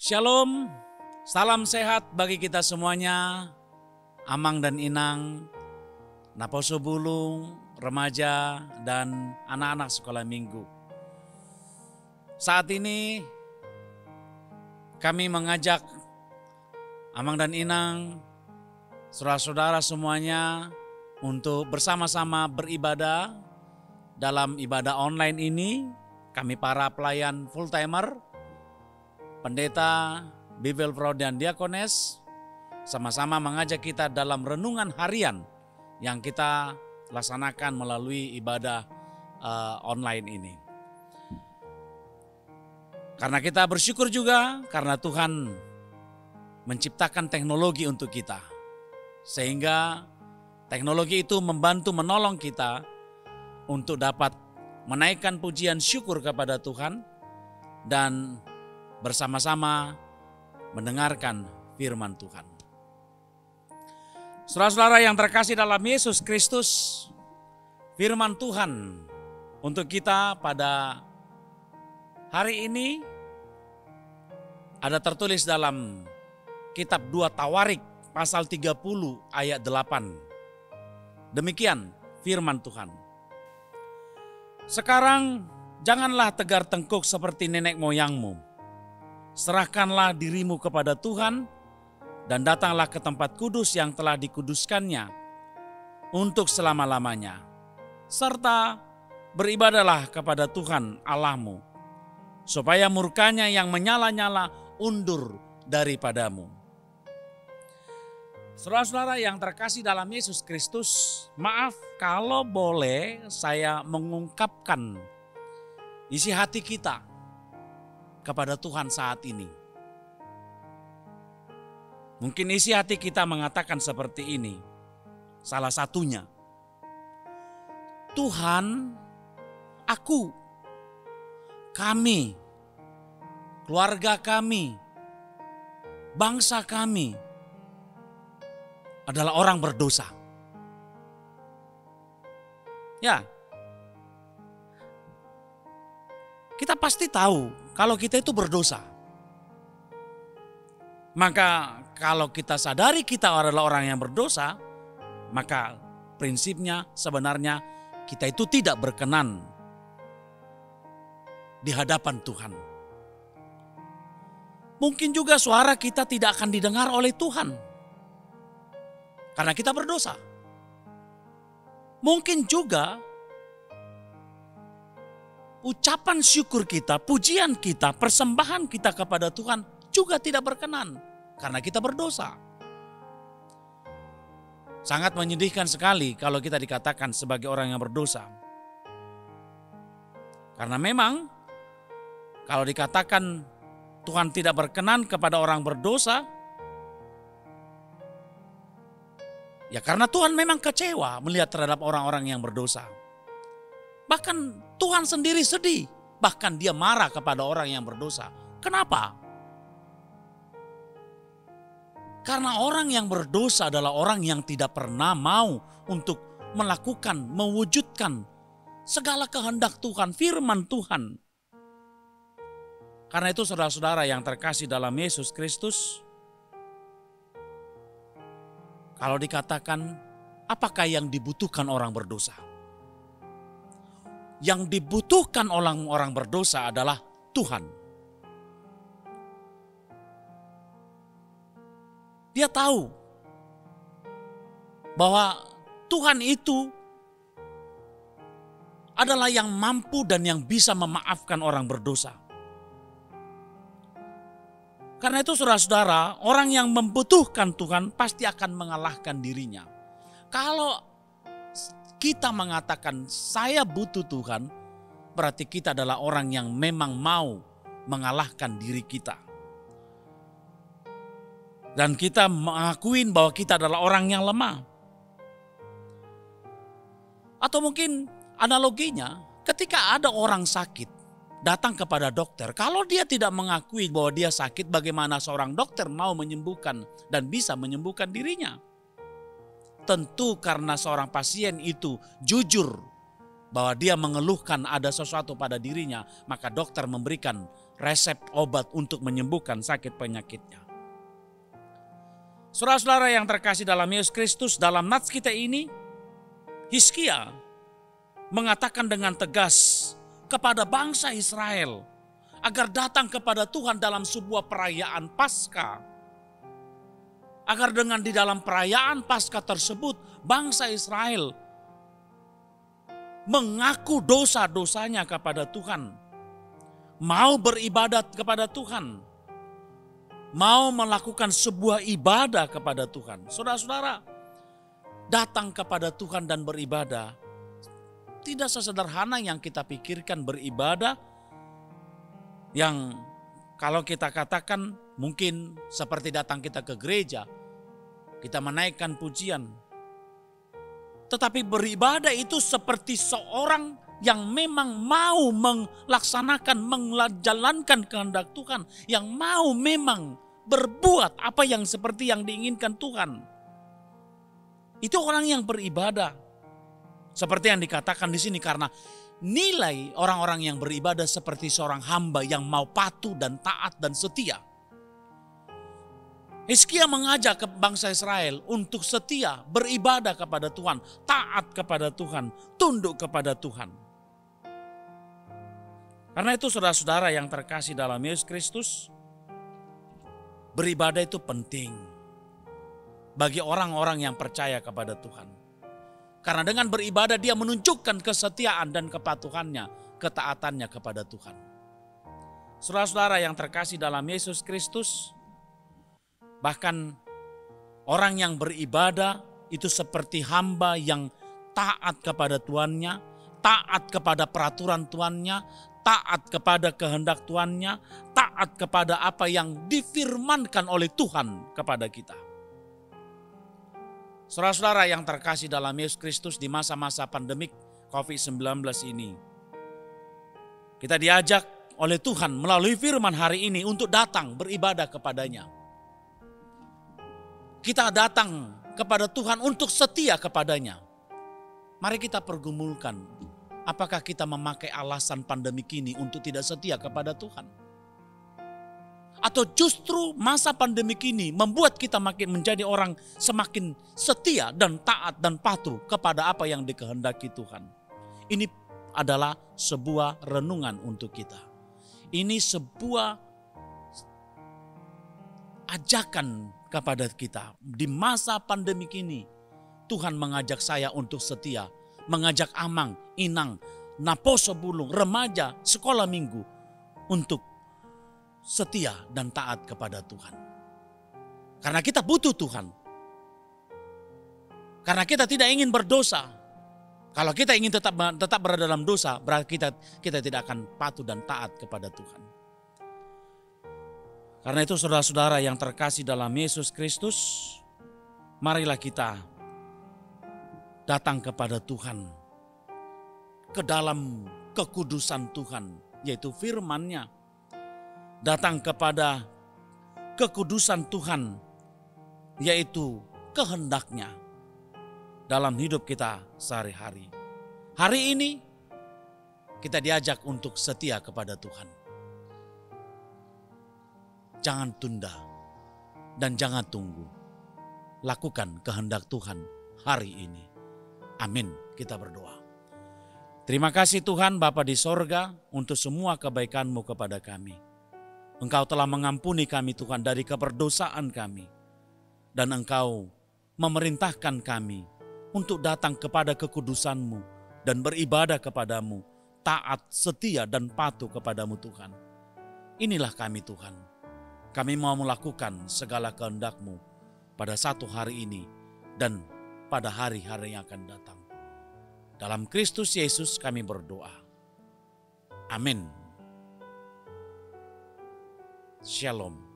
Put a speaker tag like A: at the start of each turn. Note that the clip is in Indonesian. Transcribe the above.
A: Shalom, salam sehat bagi kita semuanya, Amang dan Inang, Naposo Bulung, remaja, dan anak-anak sekolah minggu. Saat ini kami mengajak Amang dan Inang, saudara-saudara semuanya untuk bersama-sama beribadah dalam ibadah online ini. Kami para pelayan full-timer, pendeta, Bible Pro dan Diakones sama-sama mengajak kita dalam renungan harian yang kita laksanakan melalui ibadah online ini. Karena kita bersyukur juga karena Tuhan menciptakan teknologi untuk kita. Sehingga teknologi itu membantu menolong kita untuk dapat menaikkan pujian syukur kepada Tuhan dan bersama-sama mendengarkan firman Tuhan. Saudara-saudara yang terkasih dalam Yesus Kristus, firman Tuhan untuk kita pada hari ini ada tertulis dalam kitab 2 Tawarik pasal 30 ayat 8. Demikian firman Tuhan. Sekarang janganlah tegar tengkuk seperti nenek moyangmu. Serahkanlah dirimu kepada Tuhan dan datanglah ke tempat kudus yang telah dikuduskannya untuk selama-lamanya. Serta beribadahlah kepada Tuhan Allahmu, supaya murkanya yang menyala-nyala undur daripadamu. Saudara-saudara yang terkasih dalam Yesus Kristus, maaf kalau boleh saya mengungkapkan isi hati kita kepada Tuhan saat ini. Mungkin isi hati kita mengatakan seperti ini. Salah satunya, Tuhan, aku, kami, keluarga kami, bangsa kami adalah orang berdosa. Ya, kita pasti tahu kalau kita itu berdosa. Maka kalau kita sadari kita adalah orang yang berdosa, maka prinsipnya sebenarnya kita itu tidak berkenan di hadapan Tuhan. Mungkin juga suara kita tidak akan didengar oleh Tuhan karena kita berdosa. Mungkin juga ucapan syukur kita, pujian kita, persembahan kita kepada Tuhan juga tidak berkenan karena kita berdosa. Sangat menyedihkan sekali kalau kita dikatakan sebagai orang yang berdosa. Karena memang kalau dikatakan Tuhan tidak berkenan kepada orang berdosa, ya karena Tuhan memang kecewa melihat terhadap orang-orang yang berdosa. Bahkan Tuhan sendiri sedih, bahkan dia marah kepada orang yang berdosa. Kenapa? Karena orang yang berdosa adalah orang yang tidak pernah mau untuk melakukan, mewujudkan segala kehendak Tuhan, firman Tuhan. Karena itu saudara-saudara yang terkasih dalam Yesus Kristus, kalau dikatakan apakah yang dibutuhkan orang berdosa? Yang dibutuhkan orang-orang berdosa adalah Tuhan. Dia tahu bahwa Tuhan itu adalah yang mampu dan yang bisa memaafkan orang berdosa. Karena itu saudara-saudara, orang yang membutuhkan Tuhan pasti akan mengalahkan dirinya. Kalau kita mengatakan saya butuh Tuhan, berarti kita adalah orang yang memang mau mengalahkan diri kita. Dan kita mengakuin bahwa kita adalah orang yang lemah. Atau mungkin analoginya, ketika ada orang sakit datang kepada dokter, kalau dia tidak mengakui bahwa dia sakit, bagaimana seorang dokter mau menyembuhkan dan bisa menyembuhkan dirinya? Tentu karena seorang pasien itu jujur bahwa dia mengeluhkan ada sesuatu pada dirinya, maka dokter memberikan resep obat untuk menyembuhkan sakit penyakitnya. Saudara-saudara yang terkasih dalam Yesus Kristus, dalam nats kita ini, Hizkia mengatakan dengan tegas kepada bangsa Israel agar datang kepada Tuhan dalam sebuah perayaan Paskah. Agar dengan di dalam perayaan Paskah tersebut, bangsa Israel mengaku dosa-dosanya kepada Tuhan. Mau beribadat kepada Tuhan. Mau melakukan sebuah ibadah kepada Tuhan. Saudara-saudara, datang kepada Tuhan dan beribadah tidak sesederhana yang kita pikirkan. Beribadah yang kalau kita katakan mungkin seperti datang kita ke gereja, kita menaikkan pujian. Tetapi beribadah itu seperti seorang yang memang mau melaksanakan, menjalankan kehendak Tuhan. Yang mau memang berbuat apa yang seperti yang diinginkan Tuhan. Itu orang yang beribadah. Seperti yang dikatakan di sini, karena nilai orang-orang yang beribadah seperti seorang hamba yang mau patuh dan taat dan setia. Hizkia mengajak ke bangsa Israel untuk setia, beribadah kepada Tuhan, taat kepada Tuhan, tunduk kepada Tuhan. Karena itu saudara-saudara yang terkasih dalam Yesus Kristus, beribadah itu penting bagi orang-orang yang percaya kepada Tuhan. Karena dengan beribadah dia menunjukkan kesetiaan dan kepatuhannya, ketaatannya kepada Tuhan. Saudara-saudara yang terkasih dalam Yesus Kristus, bahkan orang yang beribadah itu seperti hamba yang taat kepada tuannya, taat kepada peraturan tuannya, taat kepada kehendak tuannya, taat kepada apa yang difirmankan oleh Tuhan kepada kita. Saudara-saudara yang terkasih dalam Yesus Kristus, di masa-masa pandemik COVID-19 ini, kita diajak oleh Tuhan melalui firman hari ini untuk datang beribadah kepadanya. Kita datang kepada Tuhan untuk setia kepadanya. Mari kita pergumulkan, apakah kita memakai alasan pandemik ini untuk tidak setia kepada Tuhan? Atau justru masa pandemik ini membuat kita makin menjadi orang semakin setia dan taat dan patuh kepada apa yang dikehendaki Tuhan. Ini adalah sebuah renungan untuk kita. Ini sebuah ajakan kepada kita. Di masa pandemik ini, Tuhan mengajak saya untuk setia. Mengajak Amang, Inang, Naposo Bulung, remaja, sekolah minggu untuk setia dan taat kepada Tuhan. Karena kita butuh Tuhan. Karena kita tidak ingin berdosa. Kalau kita ingin tetap berada dalam dosa, berarti kita tidak akan patuh dan taat kepada Tuhan. Karena itu saudara-saudara yang terkasih dalam Yesus Kristus, marilah kita datang kepada Tuhan, ke dalam kekudusan Tuhan, yaitu firman-Nya. Datang kepada kekudusan Tuhan, yaitu kehendak-Nya dalam hidup kita sehari-hari. Hari ini kita diajak untuk setia kepada Tuhan. Jangan tunda dan jangan tunggu. Lakukan kehendak Tuhan hari ini. Amin. Kita berdoa. Terima kasih Tuhan Bapa di sorga untuk semua kebaikan-Mu kepada kami. Engkau telah mengampuni kami Tuhan dari keberdosaan kami. Dan Engkau memerintahkan kami untuk datang kepada kekudusan-Mu dan beribadah kepadamu, taat, setia dan patuh kepadamu Tuhan. Inilah kami Tuhan. Kami mau melakukan segala kehendak-Mu pada satu hari ini dan pada hari-hari yang akan datang. Dalam Kristus Yesus kami berdoa. Amin. Shalom.